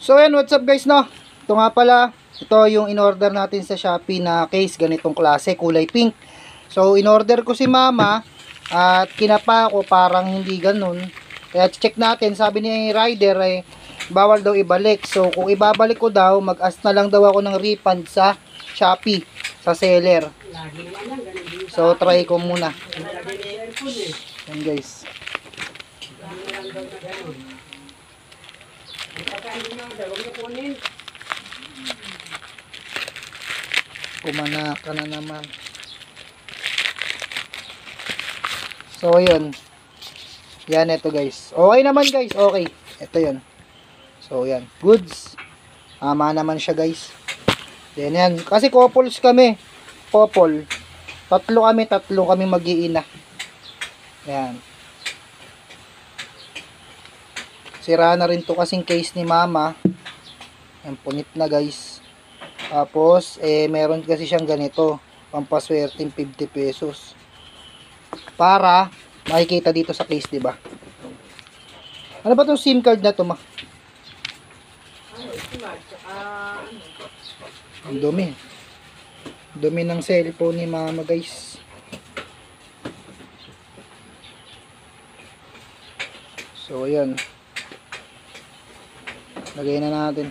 So ayan, what's up guys, no? Ito nga pala, ito yung in-order natin sa Shopee na case, ganitong klase, kulay pink. So in-order ko si mama at kinapa ko, parang hindi ganun. Kaya check natin, sabi ni rider ay bawal daw ibalik. So kung ibabalik ko daw, mag-ask na lang daw ako ng refund sa Shopee, sa seller. So try ko muna. Ayan guys. Kumana ka na naman. So yun. Yan, ito guys. Okay naman guys, okay. Ito yun. So yan, goods. Tama naman siya guys. Yan. Kasi couples kami. Couple. Tatlo kami mag-iina. Yan. Sira na rin to kasing case ni mama. Ang punit na guys. Tapos meron kasi siyang ganito, pampaswerteng 50 pesos. Para makikita dito sa case, 'di ba? Ano ba 'tong SIM card na 'to, ma? Ang dumi. Dumi ng cellphone ni mama, guys. So, ayan. Lagay na natin.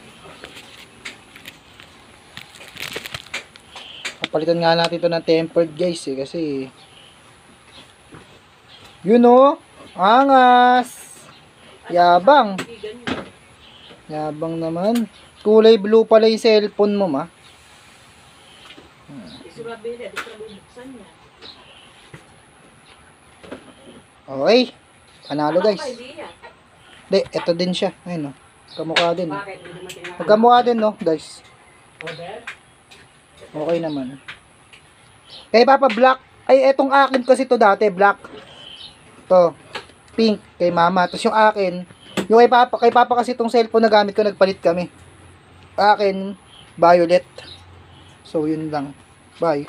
Palitan nga natin ito ng tempered guys kasi you know, angas. Yabang naman. Kulay blue pala yung cellphone mo, ma. Okay, panalo guys. Hindi, ito din siya. Ayun, no. Kamukha din. Magkamukha din, no, guys. Okay naman. Kay Papa black. Ay, etong akin kasi to dati, black. To, pink kay mama. Tapos yung akin, yung kay Papa kasi itong cellphone na gamit ko, nagpalit kami. Akin, violet. So, yun lang. Bye.